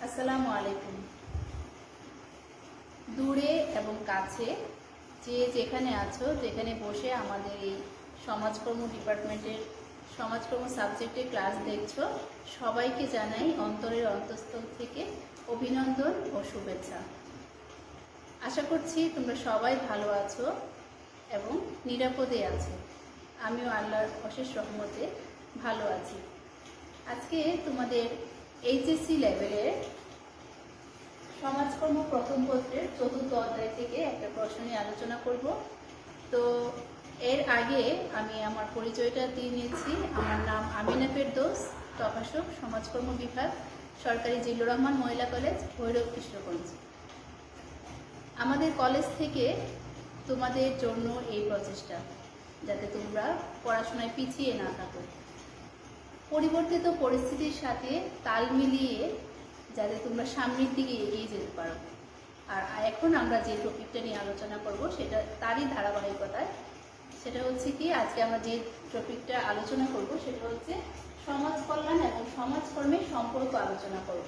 আসসালামু আলাইকুম। দূরে এবং কাছে যে যেখানে আছো, যেখানে বসে আমাদের এই সমাজকর্ম ডিপার্টমেন্টের সমাজকর্ম সাবজেক্টে ক্লাস দেখছো, সবাইকে জানাই অন্তরের অন্তঃস্থল থেকে অভিনন্দন ও শুভেচ্ছা। আশা করছি তোমরা সবাই ভালো আছো এবং নিরাপদে আছো। আমিও আল্লাহর অশেষ রহমতে ভালো আছি। আজকে তোমাদের এইচএসসি লেভেলের সমাজকর্ম প্রথম পত্রের ৪র্থ অধ্যায় থেকে একটা প্রশ্ন নিয়ে আলোচনা করব। তো এর আগে আমি আমার পরিচয়টা দিয়ে নিয়েছি। আমার নাম আমিনা ফেরদৌস, প্রভাষক, সমাজকর্ম বিভাগ, সরকারি জিল্লুর রহমান মহিলা কলেজ, ভৈরব কৃষ্ণগঞ্জ। আমাদের কলেজ থেকে তোমাদের জন্য এই প্রচেষ্টা, যাতে তোমরা পড়াশোনায় পিছিয়ে না থাকো, পরিবর্তিত পরিস্থিতির সাথে তাল মিলিয়ে যাতে তোমরা সামনের দিকে এগিয়ে যেতে পারো। আর এখন আমরা যে টপিকটা নিয়ে আলোচনা করব সেটা তারই ধারাবাহিকতায়। সেটা হচ্ছে কি, আজকে আমরা যে টপিকটা আলোচনা করব সেটা হচ্ছে সমাজ কল্যাণ এবং সমাজকর্মের সম্পর্ক আলোচনা করব।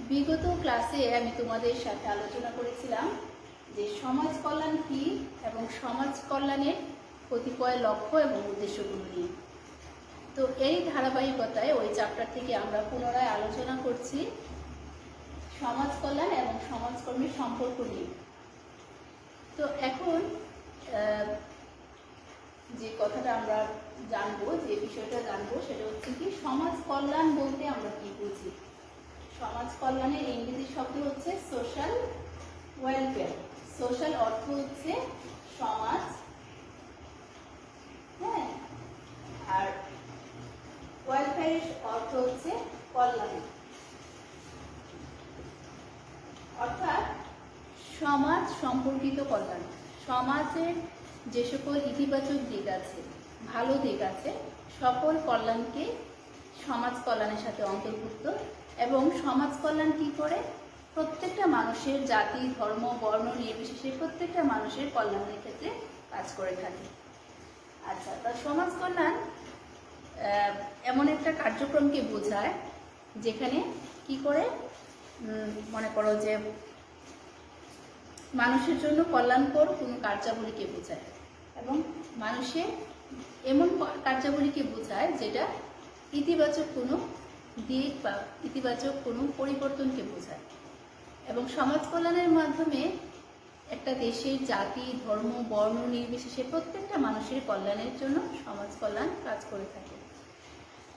বিগত ক্লাসে আমি তোমাদের সাথে আলোচনা করেছিলাম যে সমাজ কল্যাণ কী এবং সমাজ কল্যাণের কতিপয় লক্ষ্য এবং উদ্দেশ্যগুলো নিয়ে। তো এই ধারাবাহিকতায় ওই চ্যাপ্টার থেকে আমরা পুনরায় আলোচনা করছি সমাজ কল্যাণ এবং সমাজকর্মের সম্পর্ক নিয়ে। তো এখন যে কথাটা আমরা জানবো, যে বিষয়টা জানবো সেটা হচ্ছে কি, সমাজ কল্যাণ বলতে আমরা কি বুঝি। সমাজ কল্যাণের ইংরেজি শব্দ হচ্ছে সোশ্যাল ওয়েলফেয়ার। সোশ্যাল অর্থ হচ্ছে সমাজ, হ্যাঁ, আর ওয়েলফেয়ার অর্থ হচ্ছে কল্যাণ, অর্থাৎ সমাজ সম্পর্কিত কল্যাণ। সমাজের যে সকল ইতিবাচক দিক আছে, ভালো দিক আছে, সকল কল্যাণকে সমাজ কল্যাণের সাথে অন্তর্ভুক্ত। এবং সমাজ কল্যাণ কি করে? প্রত্যেকটা মানুষের জাতি, ধর্ম, বর্ণ নির্বিশেষে প্রত্যেকটা মানুষের কল্যাণের ক্ষেত্রে কাজ করে থাকে। আচ্ছা, তা সমাজ কল্যাণ এমন একটা কার্যক্রমকে বোঝায় যেখানে কি করে, মনে করো যে মানুষের জন্য কল্যাণকর কোনো কার্যাবলীকে বোঝায় এবং মানুষের এমন কার্যাবলীকে বোঝায় যেটা ইতিবাচক কোনো দিক বা ইতিবাচক কোনো পরিবর্তনকে বোঝায়। এবং সমাজ কল্যাণের মাধ্যমে একটা দেশের জাতি, ধর্ম, বর্ণ নির্বিশেষে প্রত্যেকটা মানুষের কল্যাণের জন্য সমাজ কল্যাণ কাজ করে থাকে।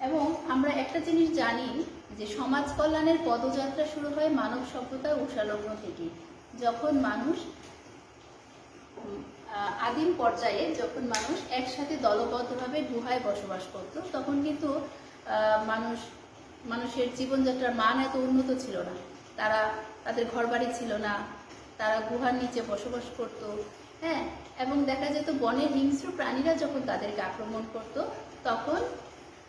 এবং আমরা একটা জিনিস জানি যে সমাজ কল্যাণের পদযাত্রা শুরু হয় মানব সভ্যতার উষালগ্ন থেকে। যখন মানুষ আদিম পর্যায়ে, যখন মানুষ একসাথে দলবদ্ধভাবে গুহায় বসবাস করত, তখন কিন্তু মানুষের জীবনযাত্রার মান এত উন্নত ছিল না। তাদের ঘরবাড়ি ছিল না, তারা গুহার নিচে বসবাস করত, হ্যাঁ। এবং দেখা যেত বনের হিংস্র প্রাণীরা যখন তাদেরকে আক্রমণ করত, তখন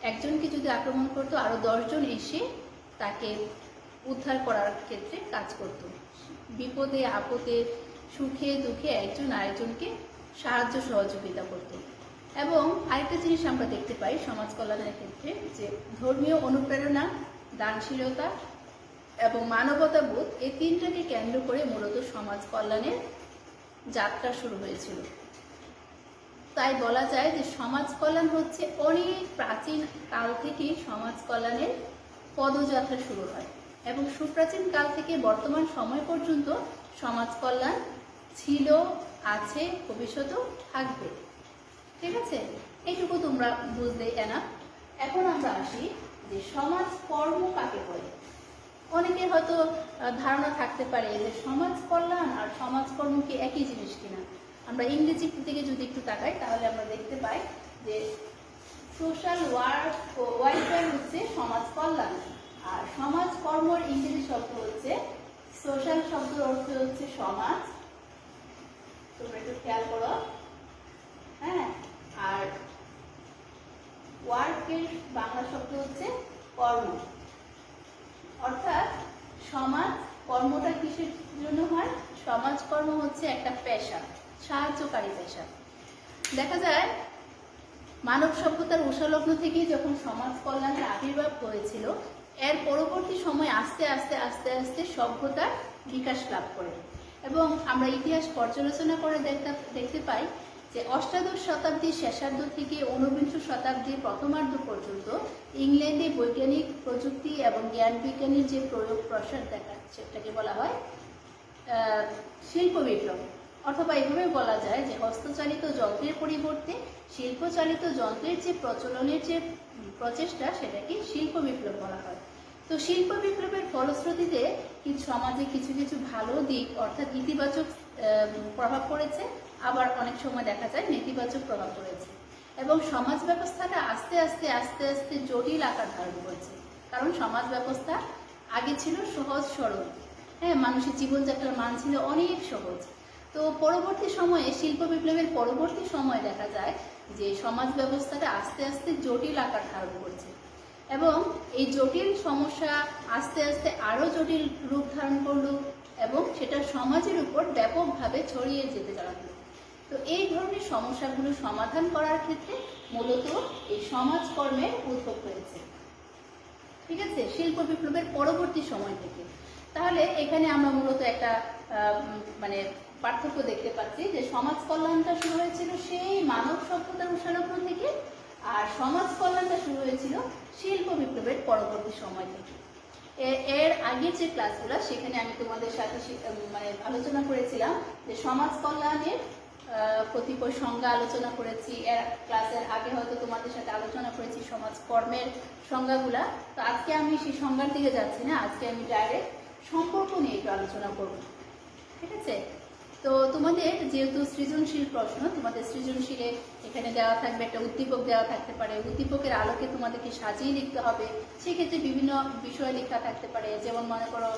একজনকে যদি আক্রমণ করত, আরো 10 জন এসে তাকে উদ্ধার করার ক্ষেত্রে কাজ করত। বিপদে আপদে, সুখে দুঃখে একজন আরেকজনকে সাহায্য সহযোগিতা করত। এবং আরেকটা জিনিস আমরা দেখতে পাই সমাজ কল্যাণের ক্ষেত্রে, যে ধর্মীয় অনুপ্রেরণা, দানশীলতা এবং মানবতাবোধ, এই তিনটাকে কেন্দ্র করে মূলত সমাজ কল্যাণের যাত্রা শুরু হয়েছিল। তাই বলা যায় যে সমাজ কল্যাণ হচ্ছে অনেক প্রাচীন কাল থেকে সমাজ কল্যাণের পদযাত্রা শুরু হয় এবং সুপ্রাচীন কাল থেকে বর্তমান সময় পর্যন্ত সমাজ কল্যাণ ছিল, আছে, ভবিষ্যতেও থাকবে। ঠিক আছে, এইটুকু তোমরা বুঝলে এনা। এখন আমরা আসি যে সমাজ কর্ম কাকে বলে। অনেকের হয়তো ধারণা থাকতে পারে যে সমাজ কল্যাণ আর সমাজকর্ম কি একই জিনিস কিনা। আমরা ইংরেজি থেকে যদি একটু তাকাই তাহলে আমরা দেখতে পাই যে সোশ্যাল ওয়েলফেয়ার হচ্ছে সমাজ কল্যাণ, আর সমাজ কর্মর ইংরেজি শব্দ হচ্ছে, সোশ্যাল শব্দের অর্থ হচ্ছে সমাজ, তোমরা একটু খেয়াল করো, হ্যাঁ। আর ওয়ার্কের বাংলা শব্দ হচ্ছে কর্ম। অর্থাৎ সমাজ কর্মটা কিসের জন্য হয়? সমাজকর্ম হচ্ছে একটা পেশা, সাহায্যকারী পেশা। দেখা যায় মানব সভ্যতার উষালগ্ন থেকেই যখন সমাজ কল্যাণের আবির্ভাব হয়েছিল, এর পরবর্তী সময় আস্তে আস্তে আস্তে আস্তে সভ্যতার বিকাশ লাভ করে। এবং আমরা ইতিহাস পর্যালোচনা করে দেখতে পাই যে অষ্টাদশ শতাব্দীর শেষার্ধ থেকে ঊনবিংশ শতাব্দীর প্রথমার্ধ পর্যন্ত ইংল্যান্ডে বৈজ্ঞানিক প্রযুক্তি এবং জ্ঞান বিজ্ঞানের যে প্রয়োগ প্রসার দেখাচ্ছে সেটাকে বলা হয় শিল্প বিপ্লব। অথবা এভাবে বলা যায় যে হস্তচালিত যন্ত্রের পরিবর্তে শিল্পচালিত যন্ত্রের যে প্রচলনের যে প্রচেষ্টা সেটাকে শিল্প বিপ্লব বলা হয়। তো শিল্প বিপ্লবের ফলশ্রুতিতে সমাজে কিছু কিছু ভালো দিক অর্থাৎ ইতিবাচক প্রভাব পড়েছে, আবার অনেক সময় দেখা যায় নেতিবাচক প্রভাব পড়েছে, এবং সমাজ ব্যবস্থাটা আস্তে আস্তে আস্তে আস্তে জটিল আকার ধারণ করেছে। কারণ সমাজ ব্যবস্থা আগে ছিল সহজ সরল, হ্যাঁ, মানুষের জীবনযাত্রার মান ছিল অনেক সহজ। তো পরবর্তী সময়ে শিল্প বিপ্লবের পরবর্তী সময় দেখা যায় যে সমাজ ব্যবস্থাটা আস্তে আস্তে জটিল আকার ধারণ করছে, এবং এই জটিল সমস্যা আস্তে আস্তে আরও জটিল রূপ ধারণ করলো এবং সেটা সমাজের উপর ব্যাপকভাবে ছড়িয়ে যেতে লাগলো। তো এই ধরনের সমস্যাগুলো সমাধান করার ক্ষেত্রে মূলত এই সমাজকর্মের উদ্ভব হয়েছে, ঠিক আছে, শিল্প বিপ্লবের পরবর্তী সময় থেকে। তাহলে এখানে আমরা মূলত একটা মানে পার্থক্য দেখতে পাচ্ছি যে সমাজ কল্যাণটা শুরু হয়েছিল সেই মানব সভ্যতার উষালগ্ন থেকে, আর সমাজ কল্যাণটা শুরু হয়েছিল শিল্প বিপ্লবের পরবর্তী সময় থেকে। এর আগের যে ক্লাসগুলো সেখানে আমি তোমাদের সাথে মানে আলোচনা করেছিলাম যে সমাজ কল্যাণের কতিপয় সংজ্ঞা আলোচনা করেছি। এর ক্লাসের আগে হয়তো তোমাদের সাথে আলোচনা করেছি সমাজ কর্মের সংজ্ঞাগুলা। তো আজকে আমি সেই সংজ্ঞার দিকে যাচ্ছি না, আজকে আমি ডাইরেক্ট সম্পর্ক নিয়ে একটু আলোচনা করব, ঠিক আছে। তো তোমাদের যেহেতু সৃজনশীল প্রশ্ন, তোমাদের সৃজনশীলে এখানে দেওয়া থাকবে একটা উদ্দীপক দেওয়া থাকতে পারে, উদ্দীপকের আলোকে তোমাদেরকে সাজিয়ে লিখতে হবে। সেক্ষেত্রে বিভিন্ন বিষয় লেখা থাকতে পারে, যেমন মনে করো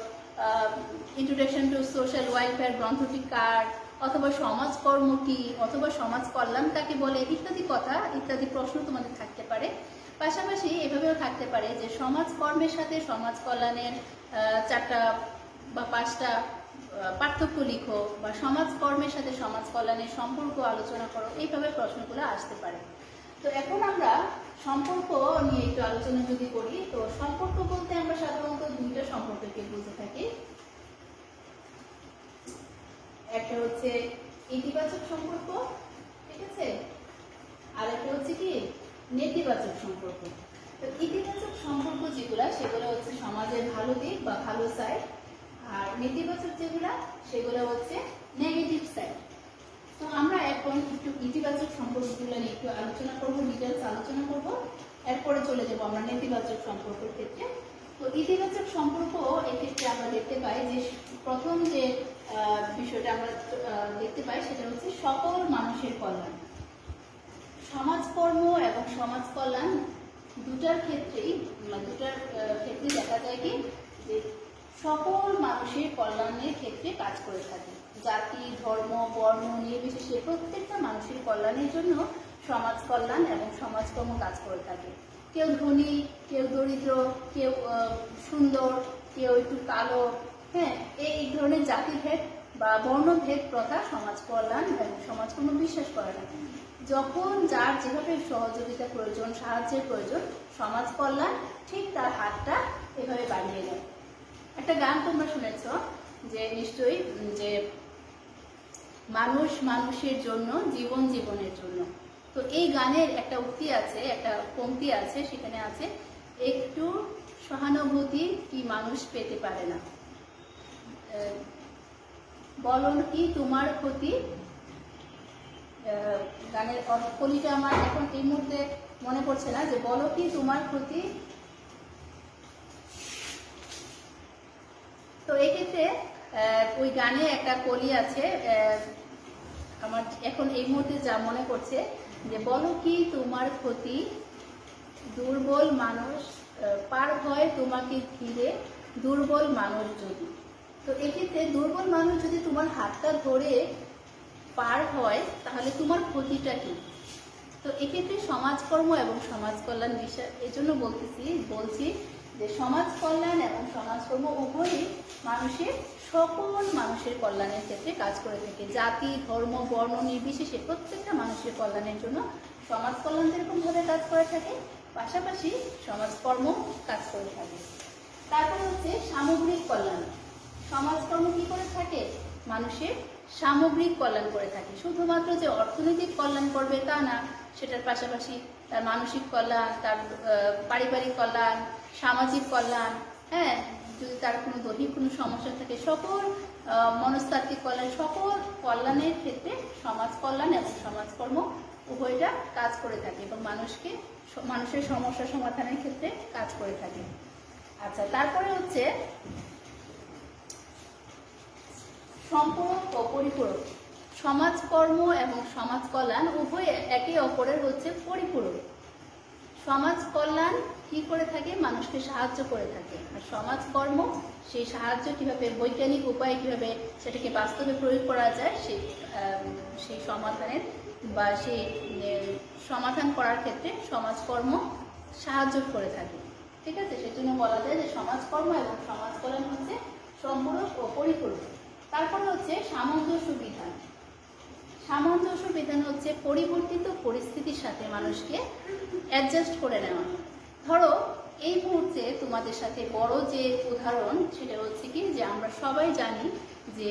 ইন্ট্রোডাকশন টু সোশ্যাল ওয়েলফেয়ার গ্রন্থটি কার, অথবা সমাজকর্ম কি, অথবা সমাজ কল্যাণ কাকে বলে, ইত্যাদি কথা ইত্যাদি প্রশ্ন তোমাদের থাকতে পারে। পাশাপাশি এভাবেও থাকতে পারে যে সমাজকর্মের সাথে সমাজ কল্যাণের 4টা বা 5টা পার্থক্য লিখো, বা সমাজকর্মের সাথে সমাজ কল্যাণের সম্পর্ক আলোচনা করো, এইভাবে প্রশ্নগুলো আসতে পারে। তো এখন আমরা সম্পর্ক নিয়ে একটু আলোচনা যদি করি, তো সম্পর্ক বলতে আমরা সাধারণত 2টা সম্পর্ককে বুঝে থাকি। একটা হচ্ছে ইতিবাচক সম্পর্ক, ঠিক আছে, আর একটা হচ্ছে কি নেতিবাচক সম্পর্ক। তো ইতিবাচক সম্পর্ক যেগুলা সেগুলো হচ্ছে সমাজের ভালো দিক বা ভালো সাইড, আর নেতিবাচক যেগুলা সেগুলো হচ্ছে নেগেটিভ সাইড। তো আমরা এখন একটু ইতিবাচক সম্পর্কগুলো নিয়ে একটু আলোচনা করবো, ডিটেলস আলোচনা করব, এরপরে চলে যাবো আমরা নেতিবাচক সম্পর্কের ক্ষেত্রে। তো ইতিবাচক সম্পর্ক এক্ষেত্রে আমরা দেখতে পাই যে প্রথম যে বিষয়টা আমরা দেখতে পাই সেটা হচ্ছে সকল মানুষের কল্যাণ। সমাজকর্ম এবং সমাজ কল্যাণ দুটার ক্ষেত্রেই দেখা যায় কি যে সকল মানুষের কল্যাণের ক্ষেত্রে কাজ করে থাকে। জাতি, ধর্ম, বর্ণ নির্বিশেষে প্রত্যেকটা মানুষের কল্যাণের জন্য সমাজ কল্যাণ এবং সমাজকর্ম কাজ করে থাকে। কেউ ধনী, কেউ দরিদ্র, কেউ সুন্দর, কেউ একটু কালো, হ্যাঁ, এই ধরনের জাতিভেদ বা বর্ণভেদ প্রথা সমাজ কল্যাণ এবং সমাজকর্ম বিশ্বাস করে না। যখন যার যেভাবে সহযোগিতা প্রয়োজন, সাহায্যের প্রয়োজন, সমাজ কল্যাণ ঠিক তার হাতটা এভাবে বাড়িয়ে দেয়। একটা গান তোমরা শুনেছ যে নিশ্চয়ই, যে মানুষ মানুষের জন্য, জীবন জীবনের জন্য। তো এই গানের একটা উক্তি আছে, একটা পংক্তি আছে, সেখানে আছে একটু সহানুভূতি কি মানুষ পেতে পারে না, বলো কি তোমার ক্ষতি। গানের কলিটা আমার এখন এই মুহূর্তে মনে পড়ছে না, যে বলো কি তোমার ক্ষতি। তো এক্ষেত্রে ওই গানে একটা কলি আছে, আমার এখন এই মুহূর্তে যা মনে পড়ছে, যে বলো কি তোমার ক্ষতি, দুর্বল মানুষ পার হয় তোমাকে ঘিরে, দুর্বল মানুষ যদি। তো এক্ষেত্রে দুর্বল মানুষ যদি তোমার হাতটা ধরে পার হয় তাহলে তোমার ক্ষতিটা কি। তো এক্ষেত্রে সমাজকর্ম এবং সমাজ কল্যাণ বিষয় এই জন্য বলছি যে সমাজ কল্যাণ এবং সমাজকর্ম উভয়ই সকল মানুষের কল্যাণের ক্ষেত্রে কাজ করে থাকে। জাতি, ধর্ম, বর্ণ নির্বিশেষে প্রত্যেকটা মানুষের কল্যাণের জন্য সমাজ কল্যাণ যেরকমভাবে কাজ করে থাকে, পাশাপাশি সমাজকর্ম কাজ করে থাকে। তারপরে হচ্ছে সামগ্রিক কল্যাণ। সমাজকর্ম কি করে থাকে? মানুষের সামগ্রিক কল্যাণ করে থাকে। শুধুমাত্র যে অর্থনৈতিক কল্যাণ করবে তা না, সেটার পাশাপাশি তার মানসিক কল্যাণ, তার পারিবারিক কল্যাণ, সামাজিক কল্যাণ, হ্যাঁ, যদি তার কোনো দৈহিক কোনো সমস্যা থাকে, সকল মনস্তাত্ত্বিক কল্যাণ, সকল কল্যাণের ক্ষেত্রে সমাজ কল্যাণ এবং সমাজকর্ম উভয়টা কাজ করে থাকে এবং মানুষের সমস্যা সমাধানের ক্ষেত্রে কাজ করে থাকে। আচ্ছা, তারপরে হচ্ছে সম্পূরক ও পরিপূরক। সমাজকর্ম এবং সমাজ কল্যাণ উভয় একে অপরের হচ্ছে পরিপূরক। সমাজ কল্যাণ কি করে থাকে? মানুষকে সাহায্য করে থাকে। আর সমাজকর্ম সেই সাহায্য কিভাবে বৈজ্ঞানিক উপায়ে কিভাবে সেটাকে বাস্তবে প্রয়োগ করা যায়, সেই সমাধানের বা সেই সমাধান করার ক্ষেত্রে সমাজকর্ম সাহায্য করে থাকে। ঠিক আছে, সেজন্য বলা যায় যে সমাজকর্ম এবং সমাজ কল্যাণ হচ্ছে সম্পূরক ও পরিপূরক। তারপরে হচ্ছে সামঞ্জস্য বিধান। সামঞ্জস্য বিধান হচ্ছে পরিবর্তিত পরিস্থিতির সাথে মানুষকে অ্যাডজাস্ট করে নেওয়া। ধরো এই মুহূর্তে তোমাদের সাথে বড় যে উদাহরণ সেটা হচ্ছে কি, যে আমরা সবাই জানি যে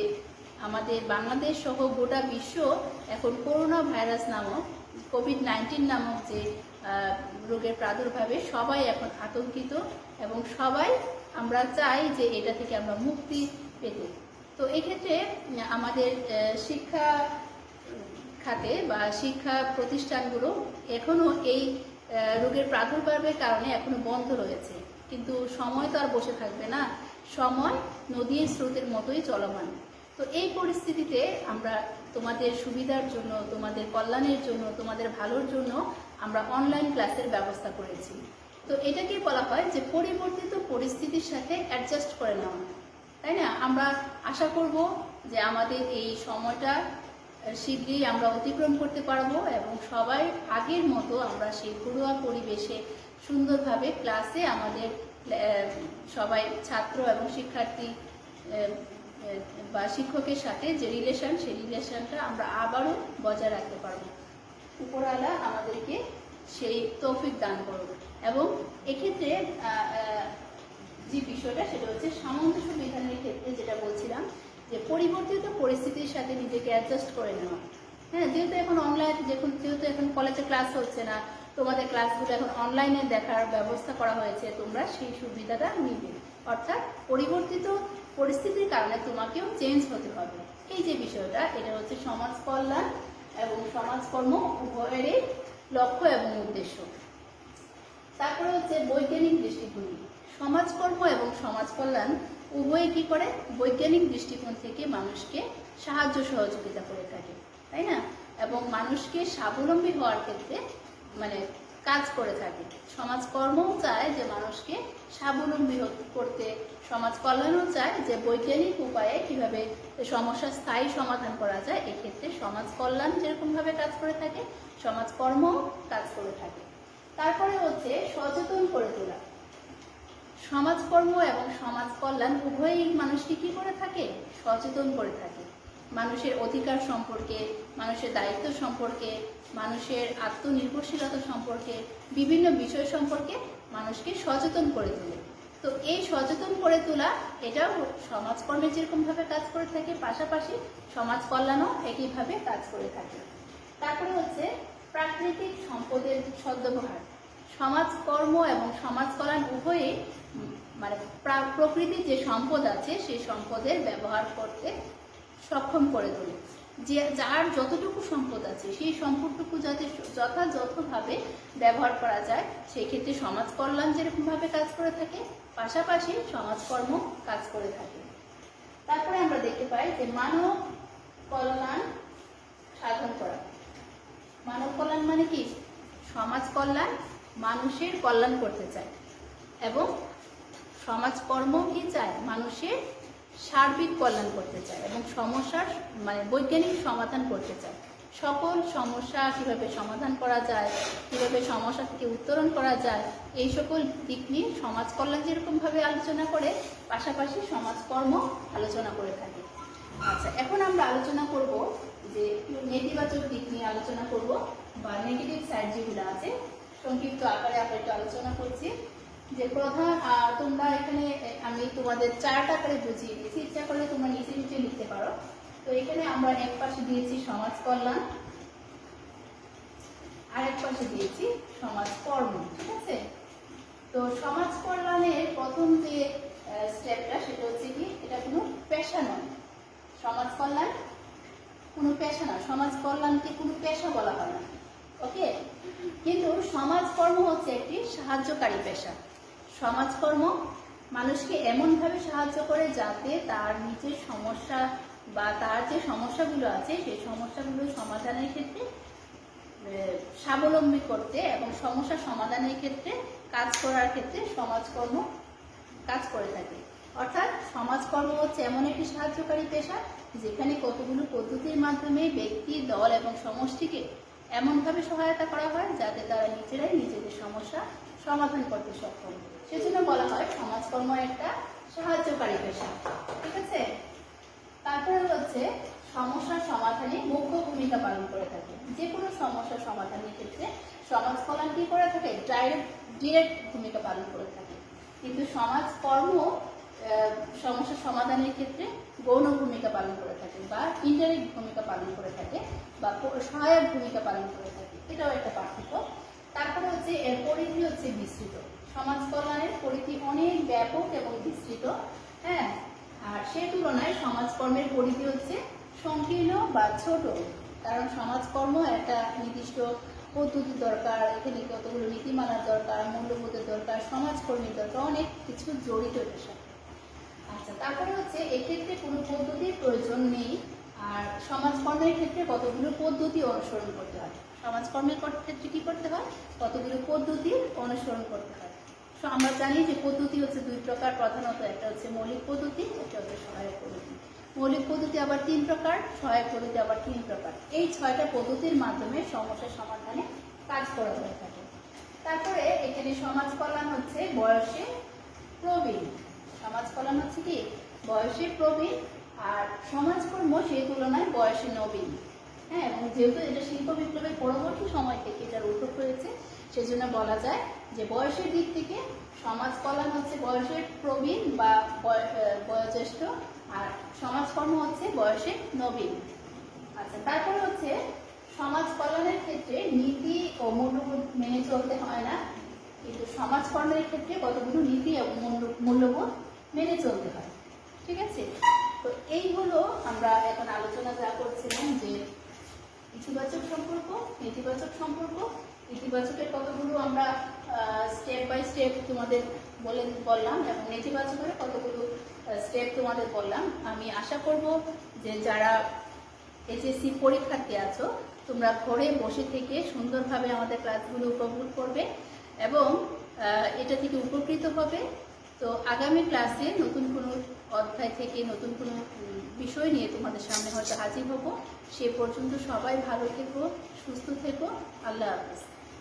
আমাদের বাংলাদেশ সহ গোটা বিশ্ব এখন করোনা ভাইরাস নামক কোভিড-19 নামক যে রোগের প্রাদুর্ভাবে সবাই এখন আতঙ্কিত এবং সবাই আমরা চাই যে এটা থেকে আমরা মুক্তি পেতে। তো এক্ষেত্রে আমাদের শিক্ষা খাতে বা শিক্ষা প্রতিষ্ঠানগুলো এখনও এই রোগের প্রাদুর্ভাবের কারণে এখনো বন্ধ রয়েছে। কিন্তু সময় তো আর বসে থাকবে না, সময় নদীর স্রোতের মতোই চলমান। তো এই পরিস্থিতিতে আমরা তোমাদের সুবিধার জন্য, তোমাদের কল্যাণের জন্য, তোমাদের ভালোর জন্য আমরা অনলাইন ক্লাসের ব্যবস্থা করেছি। তো এটাকে বলা হয় যে পরিবর্তিত পরিস্থিতির সাথে অ্যাডজাস্ট করে নেওয়া, তাই না? আমরা আশা করব যে আমাদের এই সময়টা শীঘ্রই আমরা অতিক্রম করতে পারবো এবং সবাই আগের মতো আমরা সেই ঘরোয়া পরিবেশে সুন্দরভাবে ক্লাসে আমাদের সবাই ছাত্র এবং শিক্ষার্থী বা শিক্ষকের সাথে যে রিলেশন, সেই রিলেশনটা আমরা আবারও বজায় রাখতে পারবো। উপরওয়ালা আমাদেরকে সেই তৌফিক দান করবে। এবং এক্ষেত্রে যে বিষয়টা সেটা হচ্ছে সামঞ্জস্য বিধানের ক্ষেত্রে যেটা বলছিলাম, যে পরিবর্তিত পরিস্থিতির সাথে নিজেকে অ্যাডজাস্ট করে নেওয়া। হ্যাঁ, যেহেতু এখন অনলাইন, যেহেতু এখন কলেজে ক্লাস হচ্ছে না, তোমাদের ক্লাসগুলো এখন অনলাইনে দেখার ব্যবস্থা করা হয়েছে, তোমরা সেই সুবিধাটা নিবে। অর্থাৎ পরিবর্তিত পরিস্থিতির কারণে তোমাকেও চেঞ্জ হতে হবে। এই যে বিষয়টা, এটা হচ্ছে সমাজ কল্যাণ এবং সমাজকর্ম উভয়েরই লক্ষ্য এবং উদ্দেশ্য। তারপরে হচ্ছে বৈজ্ঞানিক দৃষ্টিভঙ্গি। সমাজকর্ম এবং সমাজ কল্যাণ উভয়ে কি করে? বৈজ্ঞানিক দৃষ্টিকোণ থেকে মানুষকে সাহায্য সহযোগিতা করে থাকে, তাই না? এবং মানুষকে স্বাবলম্বী হওয়ার ক্ষেত্রে কাজ করে থাকে। সমাজকর্মও চায় যে মানুষকে স্বাবলম্বী করতে, সমাজ কল্যাণও চায় যে বৈজ্ঞানিক উপায়ে কিভাবে সমস্যার স্থায়ী সমাধান করা যায়। এক্ষেত্রে সমাজ কল্যাণ যেরকমভাবে কাজ করে থাকে, সমাজকর্মও কাজ করে থাকে। তারপরে হচ্ছে সচেতন করে তোলা। সমাজকর্ম এবং সমাজ কল্যাণ উভয়ই মানুষকে কি করে থাকে? সচেতন করে থাকে। মানুষের অধিকার সম্পর্কে, মানুষের দায়িত্ব সম্পর্কে, মানুষের আত্মনির্ভরশীলতা সম্পর্কে, বিভিন্ন বিষয় সম্পর্কে মানুষকে সচেতন করে তোলে। তো এই সচেতন করে তোলা এটাও সমাজকর্মে যেরকমভাবে কাজ করে থাকে, পাশাপাশি সমাজ কল্যাণও একইভাবে কাজ করে থাকে। তারপরে হচ্ছে প্রাকৃতিক সম্পদের সদ্ব্যবহার। সমাজকর্ম এবং সমাজ কল্যাণ উভয়ে প্রকৃতির যে সম্পদ আছে সেই সম্পদের ব্যবহার করতে সক্ষম করে তোলে। যে যার যতটুকু সম্পদ আছে সেই সম্পদটুকু যাতে যথাযথভাবে ব্যবহার করা যায়, সেই ক্ষেত্রে সমাজ কল্যাণ যেরকমভাবে কাজ করে থাকে, পাশাপাশি সমাজকর্ম কাজ করে থাকে। তারপরে আমরা দেখতে পাই যে মানব কল্যাণ সাধন করা। মানব কল্যাণ মানে কি? সমাজ কল্যাণ মানুষের কল্যাণ করতে চায় এবং সমাজকর্ম কি চায়? মানুষের সার্বিক কল্যাণ করতে চায় এবং সমস্যার বৈজ্ঞানিক সমাধান করতে চায়। সকল সমস্যা কিভাবে সমাধান করা যায়, কিভাবে সমস্যা থেকে উত্তরণ করা যায়, এই সকল দিক নিয়ে সমাজ কল্যাণ যেরকমভাবে আলোচনা করে, পাশাপাশি সমাজকর্ম আলোচনা করে থাকে। আচ্ছা, এখন আমরা আলোচনা করব যে নেতিবাচক দিক নিয়ে আলোচনা করব। বা নেগেটিভ সাইড যেগুলো আছে সংক্ষিপ্ত আকারে আমরা একটু আলোচনা করছি। যে প্রধান তোমরা এখানে আমি তোমাদের চার্ট আকারে বুঝিয়ে দিয়েছি, ইচ্ছা করলে তোমরা নিচে নিচে লিখতে পারো। তো এখানে আমরা এক পাশে দিয়েছি সমাজ কল্যাণ, আরেক পাশে দিয়েছি সমাজ কর্ম, ঠিক আছে। তো সমাজ কল্যাণের প্রথম যে স্টেপটা সেটা হচ্ছে কি, এটা কোনো পেশা নয়। সমাজ কল্যাণ কোনো পেশা না, সমাজ কল্যাণকে কোনো পেশা বলা হয় না, ওকে। কিন্তু সমাজকর্ম হচ্ছে একটি সাহায্যকারী পেশা। সমাজকর্ম মানুষকে এমনভাবে সাহায্য করে যাতে তার নিজের সমস্যা বা তার যে সমস্যাগুলো আছে সেই সমস্যাগুলো সমাধানের ক্ষেত্রে স্বাবলম্বী করতে এবং সমস্যা সমাধানের ক্ষেত্রে কাজ করার ক্ষেত্রে সমাজকর্ম কাজ করে থাকে। অর্থাৎ সমাজকর্ম হচ্ছে এমন একটি সাহায্যকারী পেশা যেখানে কতগুলো পদ্ধতির মাধ্যমে ব্যক্তি, দল এবং সমষ্টিকে এমনভাবে সহায়তা করা হয় যাতে তারা নিজেরাই নিজেদের সমস্যা সমাধান করতে সক্ষম। সেজন্য বলা হয় সমাজকর্ম একটা সাহায্যকারী পেশা, ঠিক আছে। তারপরে হচ্ছে সমস্যা সমাধানে মুখ্য ভূমিকা পালন করে থাকে। যে কোনো সমস্যা সমাধানের ক্ষেত্রে সমাজ কল্যাণ কি করে থাকে, ডিরেক্ট ভূমিকা পালন করে থাকে। কিন্তু সমাজকর্ম সমস্যা সমাধানের ক্ষেত্রে গৌণ ভূমিকা পালন করে থাকে বা ইনডাইরেক্ট ভূমিকা পালন করে থাকে বা সহায়ক ভূমিকা পালন করে থাকে, এটাও একটা পার্থক্য। তারপরে হচ্ছে এর পরিধি হচ্ছে বিস্তৃত। সমাজ কল্যাণের পরিধি অনেক ব্যাপক এবং বিস্তৃত, হ্যাঁ। আর সে তুলনায় সমাজকর্মের পরিধি হচ্ছে সংকীর্ণ বা ছোট, কারণ সমাজকর্ম একটা নির্দিষ্ট পদ্ধতি দরকার, এখানে কতগুলো নীতিমালার দরকার, মূল্যবোধের দরকার, সমাজকর্মীর দরকার, অনেক কিছু জড়িত এর সাথে। আচ্ছা, তারপরে হচ্ছে এক্ষেত্রে কোনো পদ্ধতির প্রয়োজন নেই। আর সমাজকর্মের ক্ষেত্রে কতগুলো পদ্ধতি অনুসরণ করতে হয়। সমাজকর্মের ক্ষেত্রে কি করতে হয়, কতগুলো পদ্ধতি অনুসরণ করতে হয়। আমরা জানি যে পদ্ধতি হচ্ছে দুই প্রকার প্রধানত, একটা হচ্ছে মৌলিক পদ্ধতি, একটা হচ্ছে সহায়ক পদ্ধতি। মৌলিক পদ্ধতি আবার 3 প্রকার, সহায়ক পদ্ধতি আবার 3 প্রকার। এই 6টা পদ্ধতির মাধ্যমে সমস্যা সমাধানে কাজ করা হয়ে থাকে। তারপরে এখানে সমাজ কল্যাণ হচ্ছে বয়সে প্রবীণ। সমাজ কল্যাণ হচ্ছে কি বয়সে প্রবীণ, আর সমাজকর্ম সেই তুলনায় বয়সে নবীন, হ্যাঁ। এবং যেহেতু এটা শিল্প বিপ্লবের পরবর্তী সময় থেকে এটার উদ্ভব হয়েছে, সেজন্য বলা যায় যে বয়সের দিক থেকে সমাজ কল্যাণ হচ্ছে বয়সের প্রবীণ বা বয়োজ্যেষ্ঠ, আর সমাজকর্ম হচ্ছে বয়সে নবীন। আচ্ছা, তারপরে হচ্ছে সমাজ কল্যাণের ক্ষেত্রে নীতি ও মূল্যবোধ মেনে চলতে হয় না, কিন্তু সমাজকর্মের ক্ষেত্রে কতগুলো নীতি ও মূল্যবোধ মেনে চলতে হয়, ঠিক আছে। তো এই হলো আমরা এখন আলোচনা যা করছিলাম যে ইতিবাচক সম্পর্ক, নেতিবাচক সম্পর্ক। ইতিবাচকের কতগুলো আমরা স্টেপ বাই স্টেপ তোমাদের বললাম এবং নেতিবাচকের কতগুলো স্টেপ তোমাদের বললাম। আমি আশা করব যে যারা এইচএসসি পরীক্ষার্থী আছো তোমরা ঘরে বসে থেকে সুন্দরভাবে আমাদের ক্লাসগুলো উপভোগ করবে এবং এটা থেকে উপকৃত হবে। তো আগামী ক্লাসে নতুন কোনো অধ্যায় থেকে নতুন কোনো বিষয় নিয়ে তোমাদের সামনে হয়তো হাজির হব। সে পর্যন্ত সবাই ভালো থেকো, সুস্থ থেকো। আল্লাহ হাফেজ।